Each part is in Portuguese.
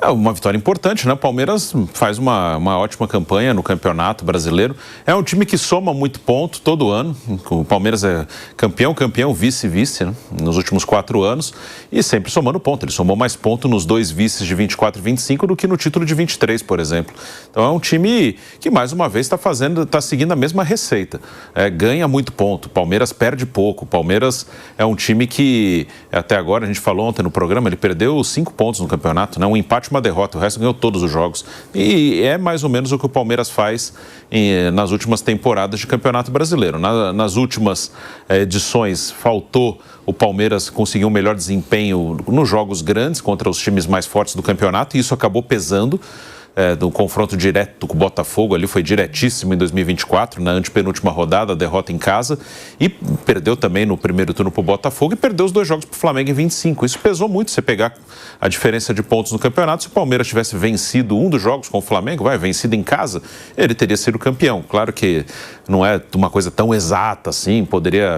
É uma vitória importante, né? O Palmeiras faz uma ótima campanha no Campeonato Brasileiro. É um time que soma muito ponto todo ano. O Palmeiras é campeão, vice-vice, né? Nos últimos 4 anos. E sempre somando ponto. Ele somou mais ponto nos 2 vices de 24 e 25 do que no título de 23, por exemplo. Então é um time que, mais uma vez, está seguindo a mesma receita. Ganha muito ponto. O Palmeiras perde pouco. O Palmeiras é um time que, até agora, a gente falou ontem no programa, ele perdeu 5 pontos no campeonato, né? Um empate, uma derrota, o resto ganhou todos os jogos. E é mais ou menos o que o Palmeiras faz nas últimas temporadas de Campeonato Brasileiro. Nas últimas edições, faltou o Palmeiras conseguir um melhor desempenho nos jogos grandes contra os times mais fortes do campeonato, e isso acabou pesando. Do confronto direto com o Botafogo, ali foi diretíssimo em 2024, na antepenúltima rodada, a derrota em casa, e perdeu também no primeiro turno para o Botafogo e perdeu os 2 jogos para o Flamengo em 25. Isso pesou muito, você pegar a diferença de pontos no campeonato. Se o Palmeiras tivesse vencido um dos jogos com o Flamengo, vencido em casa, ele teria sido campeão. Claro que não é uma coisa tão exata assim,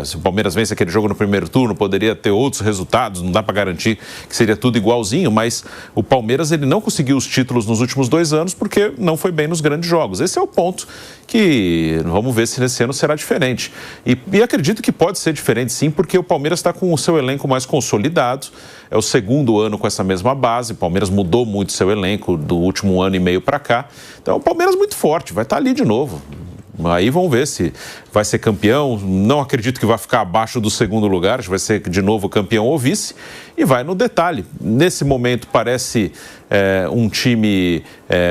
se o Palmeiras vence aquele jogo no primeiro turno, poderia ter outros resultados, não dá para garantir que seria tudo igualzinho, mas o Palmeiras ele não conseguiu os títulos nos últimos 2 anos porque não foi bem nos grandes jogos. Esse é o ponto que vamos ver se nesse ano será diferente. E acredito que pode ser diferente sim, porque o Palmeiras está com o seu elenco mais consolidado. É o 2º ano com essa mesma base. O Palmeiras mudou muito seu elenco do último ano e meio para cá. Então o Palmeiras muito forte, vai estar ali de novo. Aí vamos ver se vai ser campeão. Não acredito que vai ficar abaixo do 2º lugar, vai ser de novo campeão ou vice, e vai no detalhe. Nesse momento parece um time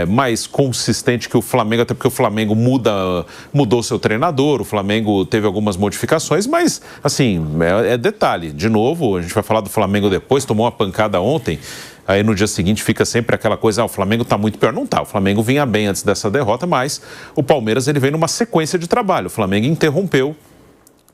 mais consistente que o Flamengo, até porque o Flamengo mudou seu treinador, o Flamengo teve algumas modificações, mas assim, é detalhe. De novo, a gente vai falar do Flamengo depois, tomou uma pancada ontem. Aí no dia seguinte fica sempre aquela coisa, o Flamengo está muito pior. Não está, o Flamengo vinha bem antes dessa derrota, mas o Palmeiras ele vem numa sequência de trabalho. O Flamengo interrompeu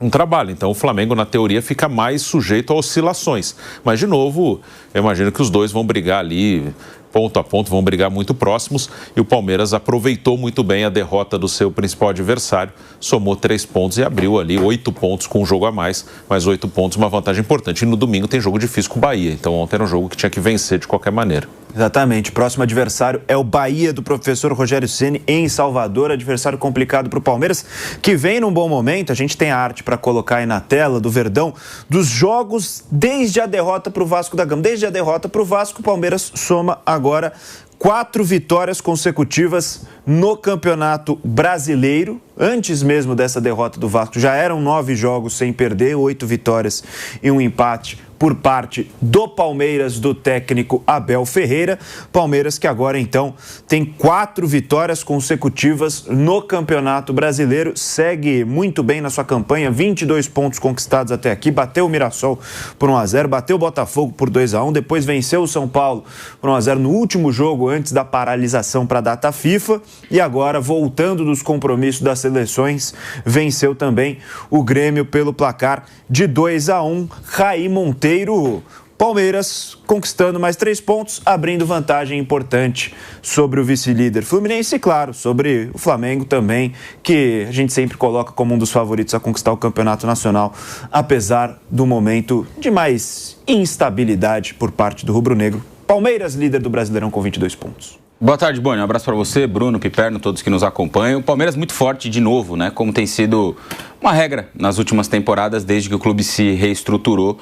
um trabalho, então o Flamengo na teoria fica mais sujeito a oscilações. Mas de novo, eu imagino que os dois vão brigar ali ponto a ponto, vão brigar muito próximos, e o Palmeiras aproveitou muito bem a derrota do seu principal adversário, somou 3 pontos e abriu ali 8 pontos com um jogo a mais, mas 8 pontos, uma vantagem importante. E no domingo tem jogo difícil com o Bahia, então ontem era um jogo que tinha que vencer de qualquer maneira. Exatamente, o próximo adversário é o Bahia do professor Rogério Ceni em Salvador, adversário complicado para o Palmeiras, que vem num bom momento. A gente tem a arte para colocar aí na tela do Verdão, dos jogos desde a derrota para o Vasco da Gama. Desde a derrota para o Vasco, o Palmeiras soma agora 4 vitórias consecutivas no Campeonato Brasileiro. Antes mesmo dessa derrota do Vasco, já eram 9 jogos sem perder, 8 vitórias e um empate por parte do Palmeiras, do técnico Abel Ferreira. Palmeiras que agora, então, tem 4 vitórias consecutivas no Campeonato Brasileiro. Segue muito bem na sua campanha, 22 pontos conquistados até aqui. Bateu o Mirassol por 1-0, bateu o Botafogo por 2-1, depois venceu o São Paulo por 1-0 no último jogo antes da paralisação para a data FIFA. E agora, voltando dos compromissos das seleções, venceu também o Grêmio pelo placar de 2-1. Raí Monteiro, Palmeiras conquistando mais 3 pontos, abrindo vantagem importante sobre o vice-líder Fluminense e, claro, sobre o Flamengo também, que a gente sempre coloca como um dos favoritos a conquistar o campeonato nacional, apesar do momento de mais instabilidade por parte do rubro-negro. Palmeiras, líder do Brasileirão com 22 pontos. Boa tarde, Boni. Um abraço para você, Bruno, Piperno, todos que nos acompanham. O Palmeiras muito forte de novo, né? Como tem sido uma regra nas últimas temporadas, desde que o clube se reestruturou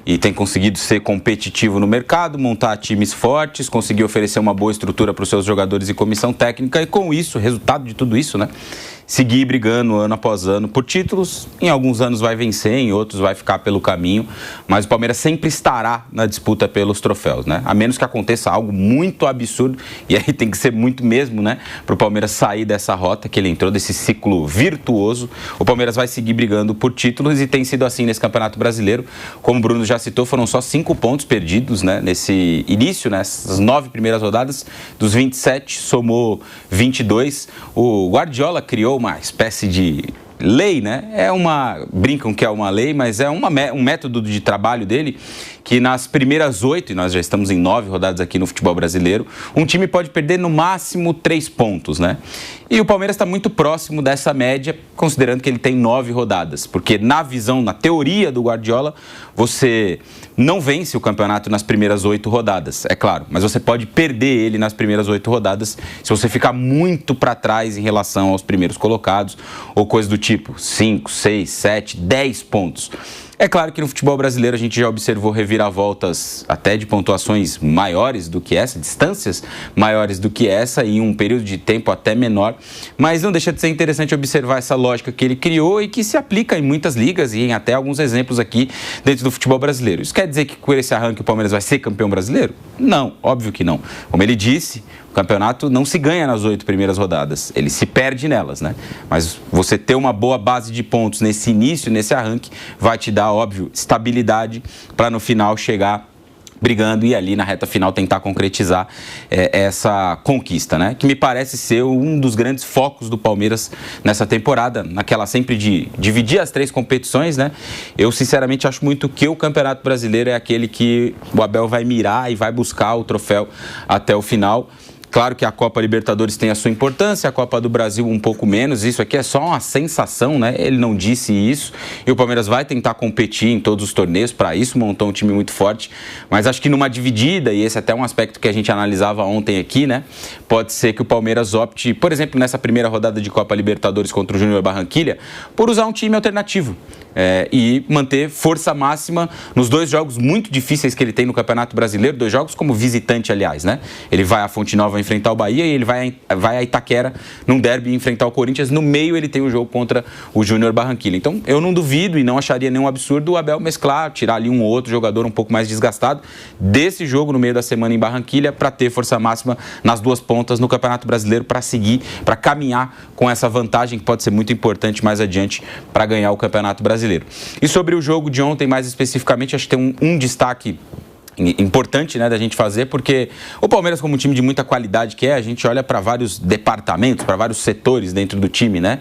e tem conseguido ser competitivo no mercado, montar times fortes, conseguir oferecer uma boa estrutura para os seus jogadores e comissão técnica, e com isso, resultado de tudo isso, né? Seguir brigando ano após ano por títulos. Em alguns anos vai vencer, em outros vai ficar pelo caminho, mas o Palmeiras sempre estará na disputa pelos troféus, né? A menos que aconteça algo muito absurdo, e aí tem que ser muito mesmo, né? Para o Palmeiras sair dessa rota que ele entrou, desse ciclo virtuoso. O Palmeiras vai seguir brigando por títulos e tem sido assim nesse Campeonato Brasileiro. Como o Bruno já citou, foram só 5 pontos perdidos, né? Nesse início, nessas 9 primeiras rodadas, dos 27, somou 22. O Guardiola criou uma espécie de lei, né? Brincam que é uma lei, mas é um método de trabalho dele que nas primeiras 8, e nós já estamos em 9 rodadas aqui no futebol brasileiro, um time pode perder no máximo 3 pontos, né? E o Palmeiras está muito próximo dessa média, considerando que ele tem 9 rodadas, porque na visão, na teoria do Guardiola, você não vence o campeonato nas primeiras 8 rodadas, é claro, mas você pode perder ele nas primeiras 8 rodadas se você ficar muito para trás em relação aos primeiros colocados, ou coisa do tipo 5, 6, 7, 10 pontos. É claro que no futebol brasileiro a gente já observou reviravoltas até de pontuações maiores do que essa, distâncias maiores do que essa, em um período de tempo até menor, mas não deixa de ser interessante observar essa lógica que ele criou e que se aplica em muitas ligas e em até alguns exemplos aqui dentro do futebol brasileiro. Isso quer dizer que com esse arranque o Palmeiras vai ser campeão brasileiro? Não, óbvio que não. Como ele disse, o campeonato não se ganha nas 8 primeiras rodadas, ele se perde nelas, né? Mas você ter uma boa base de pontos nesse início, nesse arranque, vai te dar, óbvio, estabilidade para no final chegar brigando e ali na reta final tentar concretizar essa conquista, né? Que me parece ser um dos grandes focos do Palmeiras nessa temporada, naquela sempre de dividir as 3 competições, né? Eu sinceramente acho muito que o Campeonato Brasileiro é aquele que o Abel vai mirar e vai buscar o troféu até o final. Claro que a Copa Libertadores tem a sua importância, a Copa do Brasil um pouco menos, isso aqui é só uma sensação, né? Ele não disse isso e o Palmeiras vai tentar competir em todos os torneios, para isso montou um time muito forte, mas acho que numa dividida, e esse é até um aspecto que a gente analisava ontem aqui, né? Pode ser que o Palmeiras opte, por exemplo, nessa primeira rodada de Copa Libertadores contra o Júnior Barranquilla, por usar um time alternativo. E manter força máxima nos 2 jogos muito difíceis que ele tem no Campeonato Brasileiro, 2 jogos como visitante, aliás, né? Ele vai a Fonte Nova enfrentar o Bahia e ele vai a Itaquera num derby enfrentar o Corinthians. No meio ele tem o jogo contra o Júnior Barranquilla. Então eu não duvido e não acharia nenhum absurdo o Abel mesclar, tirar ali um ou outro jogador um pouco mais desgastado desse jogo no meio da semana em Barranquilla para ter força máxima nas 2 pontas no Campeonato Brasileiro para seguir, para caminhar com essa vantagem que pode ser muito importante mais adiante para ganhar o Campeonato Brasileiro. E sobre o jogo de ontem, mais especificamente, acho que tem um destaque importante, né, da gente fazer, porque o Palmeiras, como um time de muita qualidade que é, a gente olha para vários departamentos, para vários setores dentro do time, né?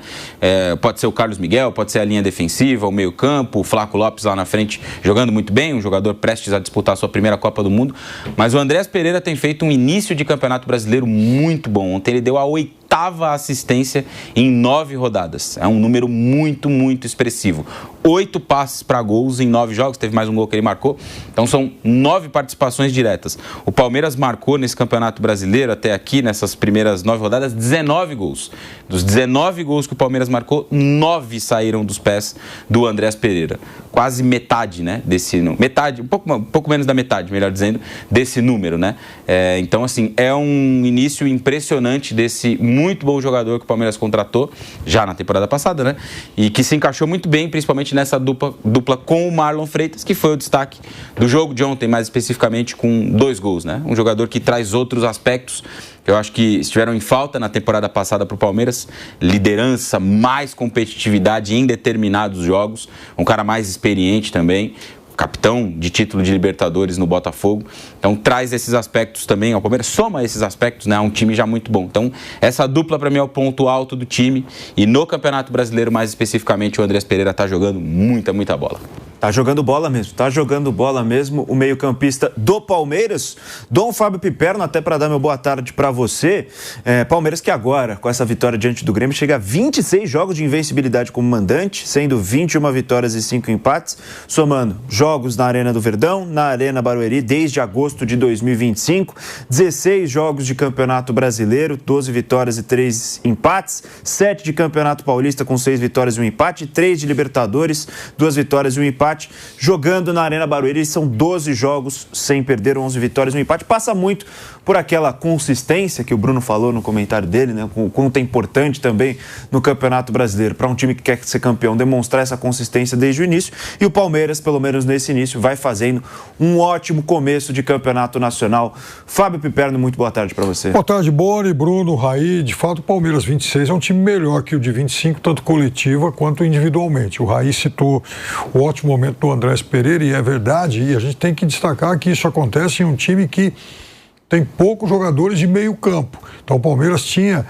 Pode ser o Carlos Miguel, pode ser a linha defensiva, o meio-campo, o Flaco Lopes lá na frente jogando muito bem, um jogador prestes a disputar a sua primeira Copa do Mundo, mas o Andreas Pereira tem feito um início de Campeonato Brasileiro muito bom. Ontem ele deu a 8ª assistência em 9 rodadas. É um número muito, muito expressivo. 8 passes para gols em 9 jogos, teve mais um gol que ele marcou. Então são 9 participações diretas. O Palmeiras marcou nesse Campeonato Brasileiro, até aqui, nessas primeiras 9 rodadas, 19 gols. Dos 19 gols que o Palmeiras marcou, 9 saíram dos pés do Andreas Pereira. Quase metade, né, desse número. Metade, um pouco menos da metade, melhor dizendo, desse número, né? Então, assim, é um início impressionante desse muito bom jogador que o Palmeiras contratou, já na temporada passada, né? E que se encaixou muito bem, principalmente nessa dupla com o Marlon Freitas, que foi o destaque do jogo de ontem, mais especificamente com 2 gols, né? Um jogador que traz outros aspectos que eu acho que estiveram em falta na temporada passada para o Palmeiras: liderança, mais competitividade em determinados jogos, um cara mais experiente também, capitão de título de Libertadores no Botafogo. Então traz esses aspectos também ao Palmeiras, soma esses aspectos, né, a um time já muito bom. Então essa dupla para mim é o ponto alto do time, e no Campeonato Brasileiro mais especificamente o Andreas Pereira está jogando muita bola. Tá jogando bola mesmo, o meio-campista do Palmeiras, Dom Fábio Piperno, até para dar meu boa tarde para você. Palmeiras que agora, com essa vitória diante do Grêmio, chega a 26 jogos de invencibilidade como mandante, sendo 21 vitórias e 5 empates, somando jogos na Arena do Verdão, na Arena Barueri, desde agosto de 2025, 16 jogos de Campeonato Brasileiro, 12 vitórias e 3 empates, 7 de Campeonato Paulista com 6 vitórias e 1 empate, 3 de Libertadores, 2 vitórias e 1 empate. Jogando na Arena Barueri, são 12 jogos sem perder, 11 vitórias e 1 empate. Passa muito por aquela consistência que o Bruno falou no comentário dele, né? O quanto é importante também no Campeonato Brasileiro, para um time que quer ser campeão, demonstrar essa consistência desde o início. E o Palmeiras, pelo menos nesse início, vai fazendo um ótimo começo de Campeonato Nacional. Fábio Piperno, muito boa tarde para você. Boa tarde, Boni, Bruno, Raí. De fato, o Palmeiras 26 é um time melhor que o de 25, tanto coletiva quanto individualmente. O Raí citou o ótimo momento do Andreas Pereira, e é verdade, e a gente tem que destacar que isso acontece em um time que tem poucos jogadores de meio campo. Então o Palmeiras tinha,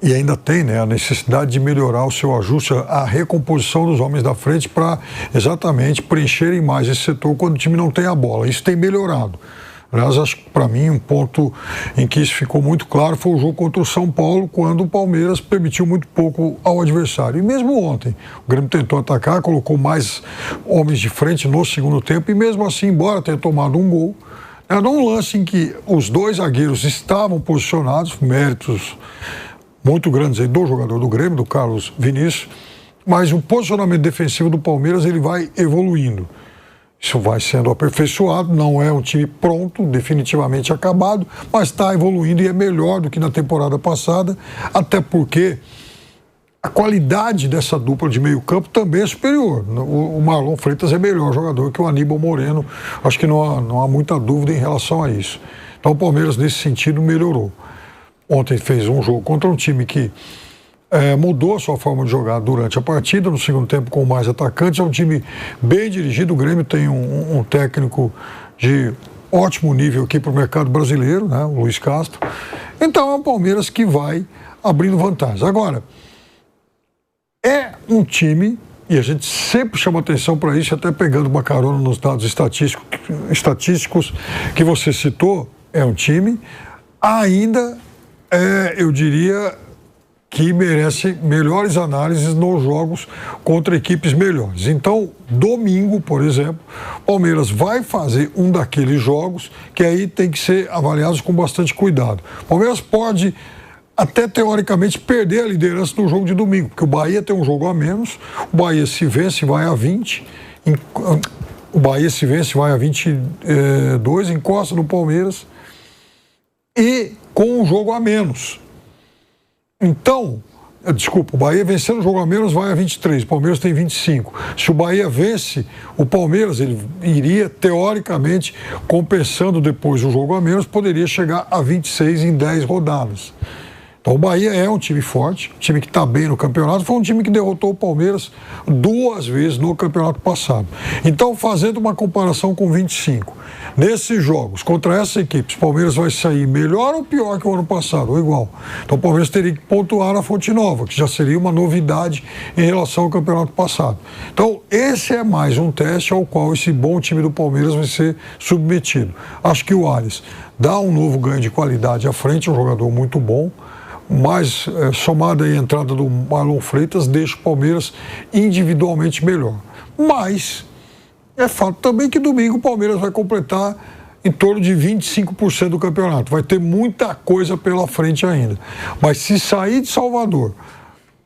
e ainda tem, né, a necessidade de melhorar o seu ajuste, a recomposição dos homens da frente para exatamente preencherem mais esse setor quando o time não tem a bola. Isso tem melhorado. Aliás, acho que para mim um ponto em que isso ficou muito claro foi o jogo contra o São Paulo, quando o Palmeiras permitiu muito pouco ao adversário. E mesmo ontem, o Grêmio tentou atacar, colocou mais homens de frente no segundo tempo e mesmo assim, embora tenha tomado um gol, era num lance em que os dois zagueiros estavam posicionados, méritos muito grandes aí do jogador do Grêmio, do Carlos Vinícius, mas o posicionamento defensivo do Palmeiras ele vai evoluindo. Isso vai sendo aperfeiçoado, não é um time pronto, definitivamente acabado, mas está evoluindo e é melhor do que na temporada passada, até porque a qualidade dessa dupla de meio campo também é superior. O Marlon Freitas é melhor jogador que o Aníbal Moreno, acho que não há muita dúvida em relação a isso. Então o Palmeiras nesse sentido melhorou. Ontem fez um jogo contra um time que mudou a sua forma de jogar durante a partida, no segundo tempo com mais atacantes, é um time bem dirigido, o Grêmio tem um técnico de ótimo nível aqui para o mercado brasileiro, né, o Luiz Castro, então é um Palmeiras que vai abrindo vantagens. Agora, é um time, e a gente sempre chama atenção para isso, até pegando uma carona nos dados estatísticos que você citou, é um time ainda, eu diria, que merece melhores análises nos jogos contra equipes melhores. Então, domingo, por exemplo, o Palmeiras vai fazer um daqueles jogos que aí tem que ser avaliados com bastante cuidado. O Palmeiras pode, até teoricamente, perder a liderança no jogo de domingo, porque o Bahia tem um jogo a menos, o Bahia se vence vai a 20, o Bahia se vence vai a 22, encosta no Palmeiras, e com um jogo a menos. Então, desculpa, o Bahia vencendo o jogo a menos vai a 23, o Palmeiras tem 25. Se o Bahia vence o Palmeiras, ele iria, teoricamente, compensando depois o jogo a menos, poderia chegar a 26 em 10 rodadas. Então o Bahia é um time forte, um time que está bem no campeonato, foi um time que derrotou o Palmeiras 2 vezes no campeonato passado. Então, fazendo uma comparação com 25, nesses jogos, contra essas equipes, o Palmeiras vai sair melhor ou pior que o ano passado, ou igual. Então o Palmeiras teria que pontuar na Fonte Nova, que já seria uma novidade em relação ao campeonato passado. Então, esse é mais um teste ao qual esse bom time do Palmeiras vai ser submetido. Acho que o Alisson dá um novo ganho de qualidade à frente, um jogador muito bom, mas somada à entrada do Marlon Freitas, deixa o Palmeiras individualmente melhor. Mas é fato também que domingo o Palmeiras vai completar em torno de 25% do campeonato. Vai ter muita coisa pela frente ainda. Mas se sair de Salvador,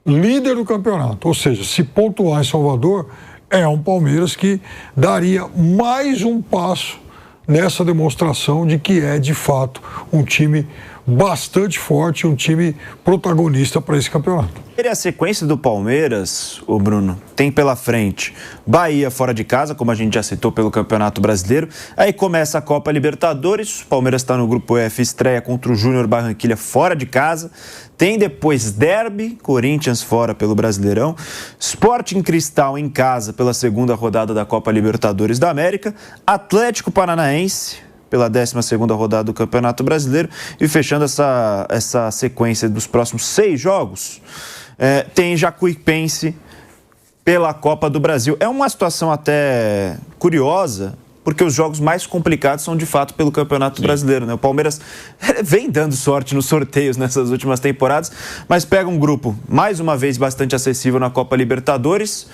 líder do campeonato, ou seja, se pontuar em Salvador, é um Palmeiras que daria mais um passo nessa demonstração de que é, de fato, um time bastante forte, um time protagonista para esse campeonato. E a sequência do Palmeiras, o Bruno, tem pela frente Bahia fora de casa, como a gente já citou pelo Campeonato Brasileiro. Aí começa a Copa Libertadores, o Palmeiras está no grupo F, estreia contra o Júnior Barranquilla fora de casa. Tem depois Derby, Corinthians fora pelo Brasileirão, Sporting Cristal em casa pela segunda rodada da Copa Libertadores da América, Atlético Paranaense pela 12ª rodada do Campeonato Brasileiro e fechando essa sequência dos próximos 6 jogos, tem Jacuipense pela Copa do Brasil. É uma situação até curiosa, porque os jogos mais complicados são de fato pelo Campeonato Brasileiro, né? O Palmeiras vem dando sorte nos sorteios nessas últimas temporadas, mas pega um grupo, mais uma vez, bastante acessível na Copa Libertadores.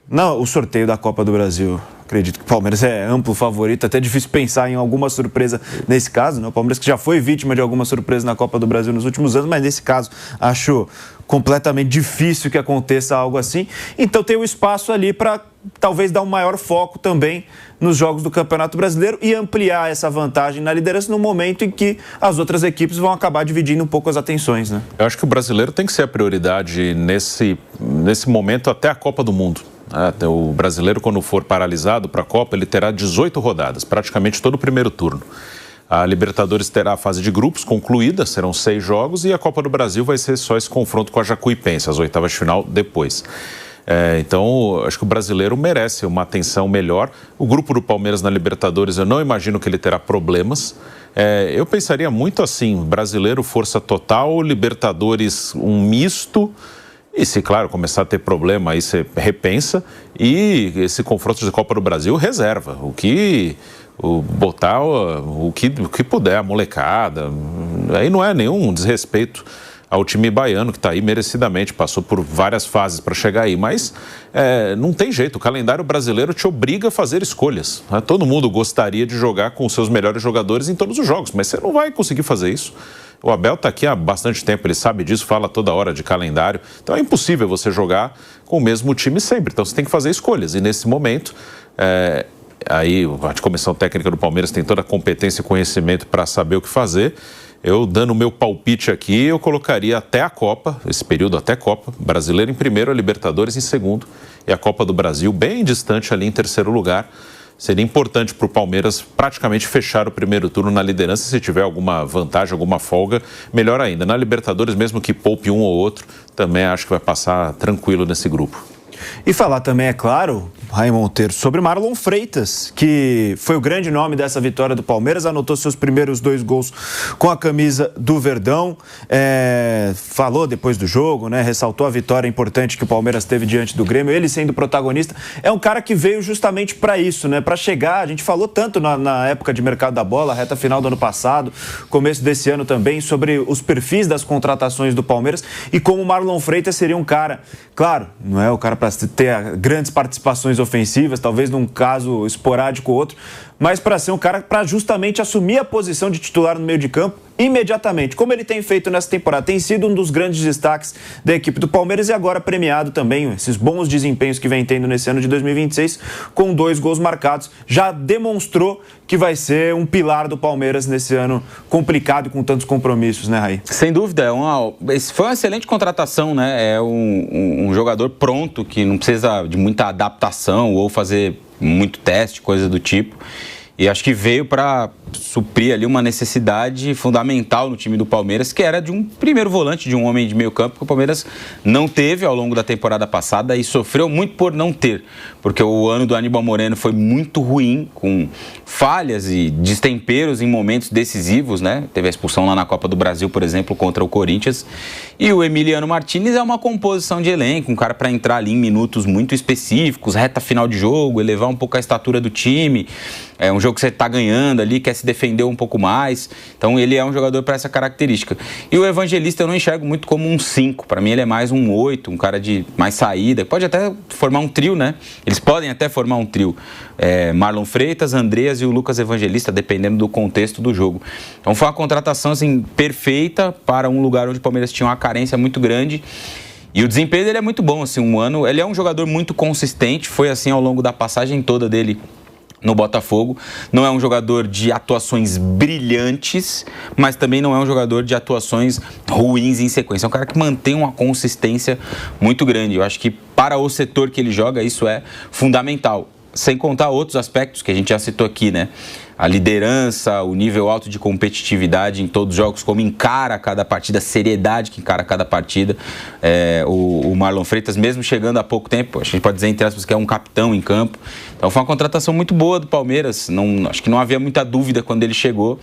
Não, o sorteio da Copa do Brasil, acredito que o Palmeiras é amplo favorito, até difícil pensar em alguma surpresa nesse caso, né? O Palmeiras que já foi vítima de alguma surpresa na Copa do Brasil nos últimos anos, mas nesse caso acho completamente difícil que aconteça algo assim. Então tem um espaço ali para talvez dar um maior foco também nos jogos do Campeonato Brasileiro e ampliar essa vantagem na liderança no momento em que as outras equipes vão acabar dividindo um pouco as atenções, né? Eu acho que o brasileiro tem que ser a prioridade nesse momento até a Copa do Mundo. O brasileiro, quando for paralisado para a Copa, ele terá 18 rodadas, praticamente todo o primeiro turno. A Libertadores terá a fase de grupos concluída, serão 6 jogos, e a Copa do Brasil vai ser só esse confronto com a Jacuipense, as oitavas de final depois. Então, acho que o brasileiro merece uma atenção melhor. O grupo do Palmeiras na Libertadores, eu não imagino que ele terá problemas. Eu pensaria muito assim, brasileiro, força total, Libertadores, um misto. E se, claro, começar a ter problema, aí você repensa. E esse confronto de Copa do Brasil, reserva. Botar o que puder, a molecada. Aí não é nenhum desrespeito ao time baiano, que está aí merecidamente, passou por várias fases para chegar aí, mas não tem jeito, o calendário brasileiro te obriga a fazer escolhas, né? Todo mundo gostaria de jogar com os seus melhores jogadores em todos os jogos, mas você não vai conseguir fazer isso. O Abel está aqui há bastante tempo, ele sabe disso, fala toda hora de calendário, então é impossível você jogar com o mesmo time sempre, então você tem que fazer escolhas, e nesse momento... Aí a comissão técnica do Palmeiras tem toda a competência e conhecimento para saber o que fazer. Eu, dando o meu palpite aqui, eu colocaria até a Copa, esse período até a Copa, brasileiro em primeiro, a Libertadores em segundo, e a Copa do Brasil bem distante ali em terceiro lugar. Seria importante para o Palmeiras praticamente fechar o primeiro turno na liderança. Se tiver alguma vantagem, alguma folga, melhor ainda. Na Libertadores, mesmo que poupe um ou outro, também acho que vai passar tranquilo nesse grupo. E falar também, é claro, Raí Monteiro, sobre Marlon Freitas, que foi o grande nome dessa vitória do Palmeiras, anotou seus primeiros 2 gols com a camisa do Verdão, falou depois do jogo, né, ressaltou a vitória importante que o Palmeiras teve diante do Grêmio, ele sendo protagonista. É um cara que veio justamente para isso, né, para chegar. A gente falou tanto na época de mercado da bola, reta final do ano passado, começo desse ano também, sobre os perfis das contratações do Palmeiras e como o Marlon Freitas seria um cara, claro, não é o cara para ter grandes participações ofensivas, talvez num caso esporádico ou outro, mas para ser um cara para justamente assumir a posição de titular no meio de campo imediatamente, como ele tem feito nessa temporada. Tem sido um dos grandes destaques da equipe do Palmeiras e agora premiado também, esses bons desempenhos que vem tendo nesse ano de 2026, com 2 gols marcados. Já demonstrou que vai ser um pilar do Palmeiras nesse ano complicado e com tantos compromissos, né, Raí? Sem dúvida, foi uma excelente contratação, né? É um jogador pronto, que não precisa de muita adaptação ou fazer muito teste, coisa do tipo. E acho que veio para suprir ali uma necessidade fundamental no time do Palmeiras, que era de um primeiro volante, de um homem de meio campo, que o Palmeiras não teve ao longo da temporada passada e sofreu muito por não ter, porque o ano do Aníbal Moreno foi muito ruim, com falhas e destemperos em momentos decisivos, né? Teve a expulsão lá na Copa do Brasil, por exemplo, contra o Corinthians. E o Emiliano Martínez é uma composição de elenco, um cara para entrar ali em minutos muito específicos, reta final de jogo, elevar um pouco a estatura do time. É um jogo que você está ganhando ali, quer se defender um pouco mais. Então ele é um jogador para essa característica. E o Evangelista eu não enxergo muito como um 5. Para mim ele é mais um 8, um cara de mais saída. Pode até formar um trio, né? Eles podem até formar um trio. Marlon Freitas, Andreas e o Lucas Evangelista, dependendo do contexto do jogo. Então foi uma contratação assim, perfeita para um lugar onde o Palmeiras tinha uma carência muito grande. E o desempenho dele é muito bom. Assim, ele é um jogador muito consistente. Foi assim ao longo da passagem toda dele no Botafogo. Não é um jogador de atuações brilhantes, mas também não é um jogador de atuações ruins em sequência. É um cara que mantém uma consistência muito grande. Eu acho que para o setor que ele joga, isso é fundamental. Sem contar outros aspectos que a gente já citou aqui, né? A liderança, o nível alto de competitividade em todos os jogos, como encara cada partida, a seriedade que encara cada partida. O Marlon Freitas, mesmo chegando há pouco tempo, a gente pode dizer, entre aspas, que é um capitão em campo. Então foi uma contratação muito boa do Palmeiras. Acho que não havia muita dúvida quando ele chegou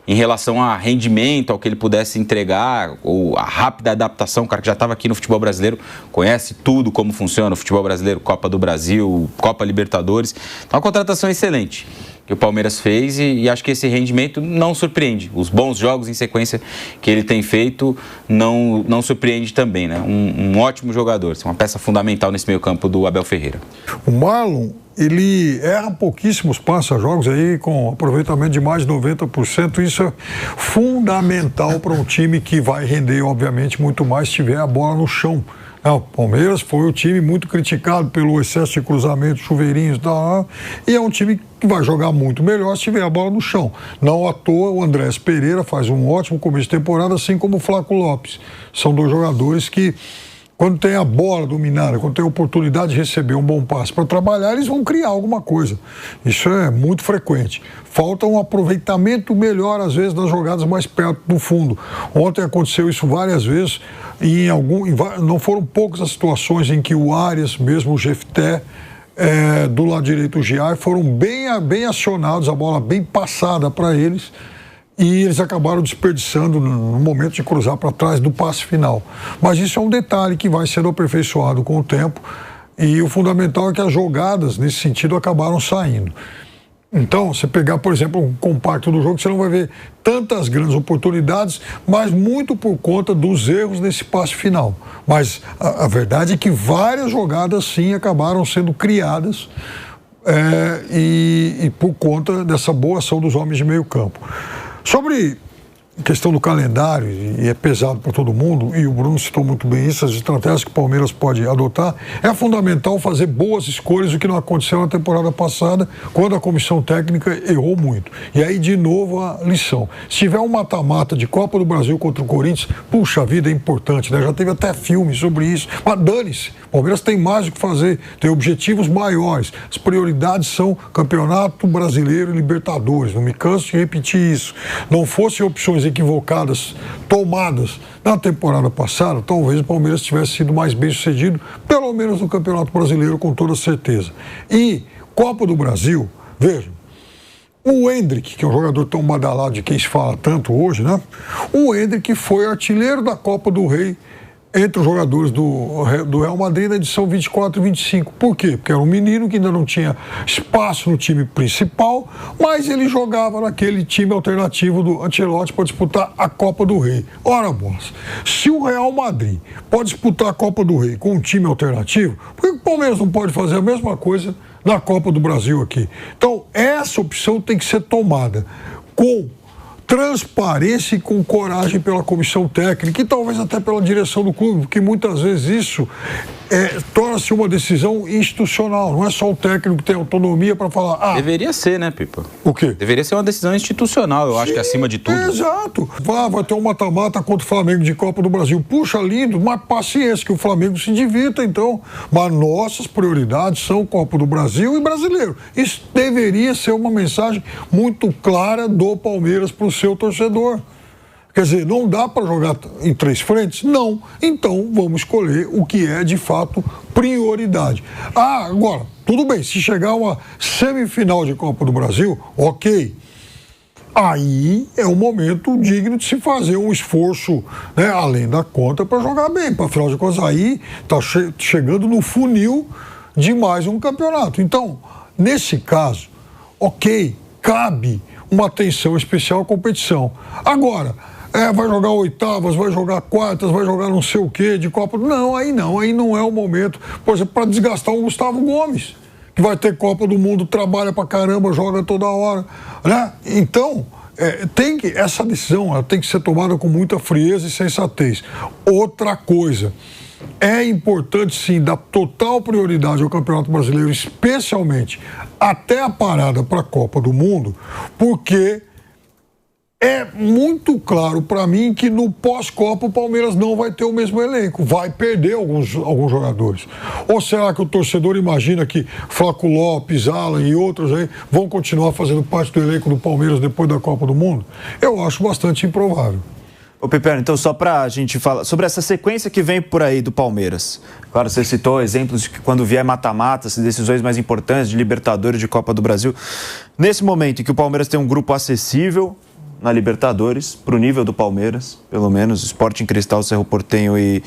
em relação a rendimento, ao que ele pudesse entregar, ou a rápida adaptação. O cara que já estava aqui no futebol brasileiro, conhece tudo como funciona o futebol brasileiro, Copa do Brasil, Copa Libertadores. Então uma contratação excelente que o Palmeiras fez e acho que esse rendimento não surpreende. Os bons jogos em sequência que ele tem feito não surpreende também, né? Um ótimo jogador, uma peça fundamental nesse meio campo do Abel Ferreira. O Marlon, ele erra pouquíssimos passos-jogos aí com aproveitamento de mais de 90%. Isso é fundamental para um time que vai render, obviamente, muito mais se tiver a bola no chão. O Palmeiras foi um time muito criticado pelo excesso de cruzamento, chuveirinhos e tal, e é um time que vai jogar muito melhor se tiver a bola no chão. Não à toa, o Andrés Pereira faz um ótimo começo de temporada, assim como o Flaco Lopes. São 2 jogadores que quando tem a bola dominada, quando tem a oportunidade de receber um bom passe para trabalhar, eles vão criar alguma coisa. Isso é muito frequente. Falta um aproveitamento melhor, às vezes, das jogadas mais perto do fundo. Ontem aconteceu isso várias vezes e não foram poucas as situações em que o Arias, mesmo o Jefté, do lado direito o Giai, foram bem acionados, a bola bem passada para eles, e eles acabaram desperdiçando no momento de cruzar para trás do passe final. Mas isso é um detalhe que vai sendo aperfeiçoado com o tempo, e o fundamental é que as jogadas nesse sentido acabaram saindo. Então, você pegar, por exemplo, um compacto do jogo, você não vai ver tantas grandes oportunidades, mas muito por conta dos erros nesse passe final. Mas a verdade é que várias jogadas, sim, acabaram sendo criadas e por conta dessa boa ação dos homens de meio campo. Sobre a questão do calendário, e é pesado para todo mundo, e o Bruno citou muito bem isso, as estratégias que o Palmeiras pode adotar, é fundamental fazer boas escolhas, o que não aconteceu na temporada passada, quando a comissão técnica errou muito. E aí, de novo, a lição. Se tiver um mata-mata de Copa do Brasil contra o Corinthians, puxa vida, é importante, né? Já teve até filme sobre isso, mas dane-se. O Palmeiras tem mais o que fazer, tem objetivos maiores. As prioridades são Campeonato Brasileiro e Libertadores. Não me canso de repetir isso. Não fossem opções equivocadas tomadas na temporada passada, talvez o Palmeiras tivesse sido mais bem sucedido, pelo menos no Campeonato Brasileiro, com toda certeza. E Copa do Brasil, vejam, o Endrick, que é um jogador tão badalado de quem se fala tanto hoje, né? O Endrick foi artilheiro da Copa do Rei entre os jogadores do Real Madrid na edição 24 e 25. Por quê? Porque era um menino que ainda não tinha espaço no time principal, mas ele jogava naquele time alternativo do Ancelotti para disputar a Copa do Rei. Ora, bolas, se o Real Madrid pode disputar a Copa do Rei com um time alternativo, por que o Palmeiras não pode fazer a mesma coisa na Copa do Brasil aqui? Então, essa opção tem que ser tomada com transparência e com coragem pela comissão técnica e talvez até pela direção do clube, porque muitas vezes isso torna-se uma decisão institucional, não é só o técnico que tem autonomia para falar... Deveria ser, né, Pipa? O quê? Deveria ser uma decisão institucional, eu acho que acima de tudo. Exato. Vai ter um mata-mata contra o Flamengo de Copa do Brasil. Puxa, lindo, mas paciência, que o Flamengo se divirta, então. Mas nossas prioridades são Copa do Brasil e Brasileiro. Isso deveria ser uma mensagem muito clara do Palmeiras para o seu torcedor. Quer dizer, não dá para jogar em 3 frentes? Não. Então, vamos escolher o que é, de fato, prioridade. Agora, tudo bem, se chegar uma semifinal de Copa do Brasil, ok. Aí é um momento digno de se fazer um esforço, né, além da conta, para jogar bem. Para afinal de contas, aí está chegando no funil de mais um campeonato. Então, nesse caso, ok, cabe uma atenção especial à competição. Agora, vai jogar oitavas, vai jogar quartas, vai jogar não sei o quê de Copa... Não, aí não é o momento, por exemplo, para desgastar o Gustavo Gomes, que vai ter Copa do Mundo, trabalha pra caramba, joga toda hora, né? Então, essa decisão ela tem que ser tomada com muita frieza e sensatez. Outra coisa, é importante sim dar total prioridade ao Campeonato Brasileiro, especialmente até a parada para a Copa do Mundo, porque é muito claro para mim que no pós-Copa o Palmeiras não vai ter o mesmo elenco, vai perder alguns jogadores. Ou será que o torcedor imagina que Flaco Lopes, Alan e outros aí vão continuar fazendo parte do elenco do Palmeiras depois da Copa do Mundo? Eu acho bastante improvável. Ô, Piperno, então só para a gente falar sobre essa sequência que vem por aí do Palmeiras. Claro, você citou exemplos de que quando vier mata-matas, decisões mais importantes de Libertadores, de Copa do Brasil. Nesse momento em que o Palmeiras tem um grupo acessível na Libertadores, para o nível do Palmeiras, pelo menos, Sporting Cristal, Cerro Porteño e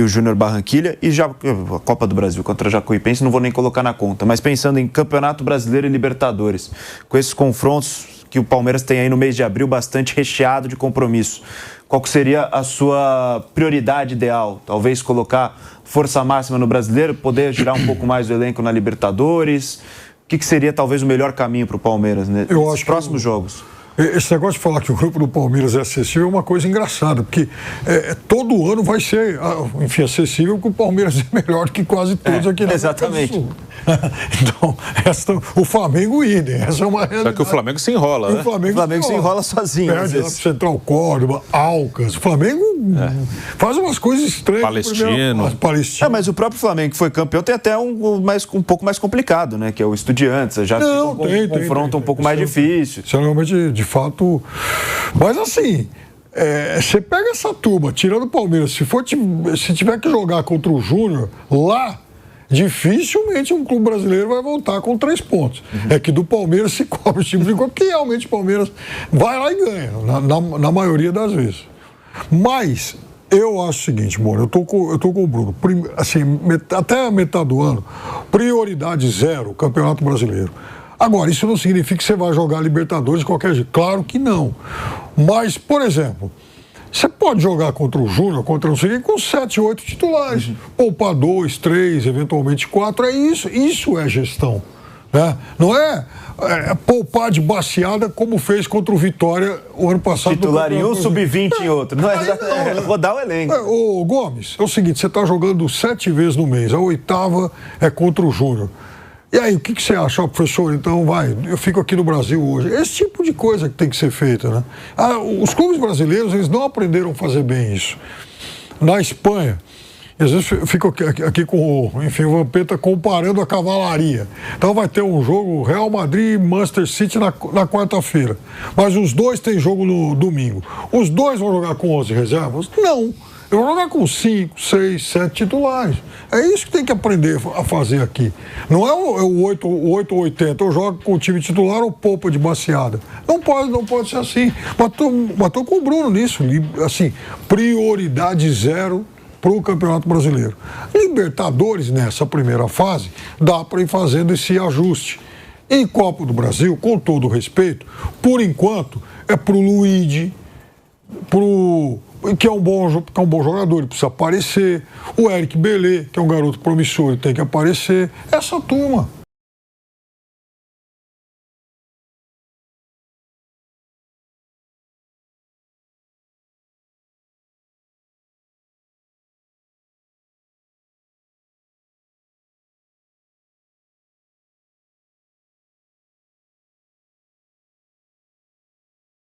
o Júnior Barranquilla, e já a Copa do Brasil contra a Jacuipense, não vou nem colocar na conta, mas pensando em Campeonato Brasileiro e Libertadores, com esses confrontos que o Palmeiras tem aí no mês de abril, bastante recheado de compromisso. Qual que seria a sua prioridade ideal? Talvez colocar força máxima no Brasileiro, poder girar um pouco mais o elenco na Libertadores? O que seria talvez o melhor caminho para o Palmeiras nesses próximos jogos? Esse negócio de falar que o grupo do Palmeiras é acessível é uma coisa engraçada, porque todo ano vai ser, enfim, acessível, porque o Palmeiras é melhor que quase todos aqui na exatamente. Sul. Então, o Flamengo idem, essa é uma realidade. Só que o Flamengo se enrola, né? O Flamengo se enrola sozinho. Perde lá pro Central Córdoba, Alcas. O Flamengo faz umas coisas estranhas. Palestino. Mas o próprio Flamengo, que foi campeão, tem até um pouco mais complicado, né? Que é o Estudiantes. Já tem um confronto um pouco mais difícil. Isso é realmente, de fato... Mas assim... você pega essa turma, tirando o Palmeiras, se tiver que jogar contra o Júnior lá, dificilmente um clube brasileiro vai voltar com 3 pontos. É que do Palmeiras se cobre o time de gol, que realmente o Palmeiras vai lá e ganha, na maioria das vezes. Mas eu acho o seguinte, Moro, eu tô com o Bruno, assim, até a metade do ano, prioridade 0, Campeonato Brasileiro. Agora, isso não significa que você vai jogar Libertadores de qualquer jeito. Claro que não. Mas, por exemplo, você pode jogar contra o Júnior, contra o Siri, com 7, 8 titulares. Poupar 2, 3, eventualmente 4. É isso. Isso é gestão. Né? Não é poupar de baciada como fez contra o Vitória o ano passado. Titular em um, sub-20 em outro. Não é rodar o elenco. Ô, Gomes, é o seguinte, você está jogando 7 vezes no mês. A 8ª é contra o Júnior. E aí, o que você acha, professor? Então, eu fico aqui no Brasil hoje. Esse tipo de coisa que tem que ser feita, né? Os clubes brasileiros, eles não aprenderam a fazer bem isso. Na Espanha, às vezes eu fico aqui com o Vampeta comparando a cavalaria. Então vai ter um jogo Real Madrid e Manchester City na quarta-feira. Mas os dois têm jogo no domingo. Os dois vão jogar com 11 reservas? Não. Eu vou jogar com 5, 6, 7 titulares. É isso que tem que aprender a fazer aqui. Não é o 8 ou 80, eu jogo com o time titular ou poupa de baciada. Não pode ser assim. Mas tô com o Bruno nisso. Assim, prioridade 0 para o Campeonato Brasileiro. Libertadores, nessa primeira fase, dá para ir fazendo esse ajuste. Em Copa do Brasil, com todo o respeito, por enquanto, é pro Luigi, que é um bom jogador, ele precisa aparecer. O Eric Belê, que é um garoto promissor, ele tem que aparecer. Essa turma.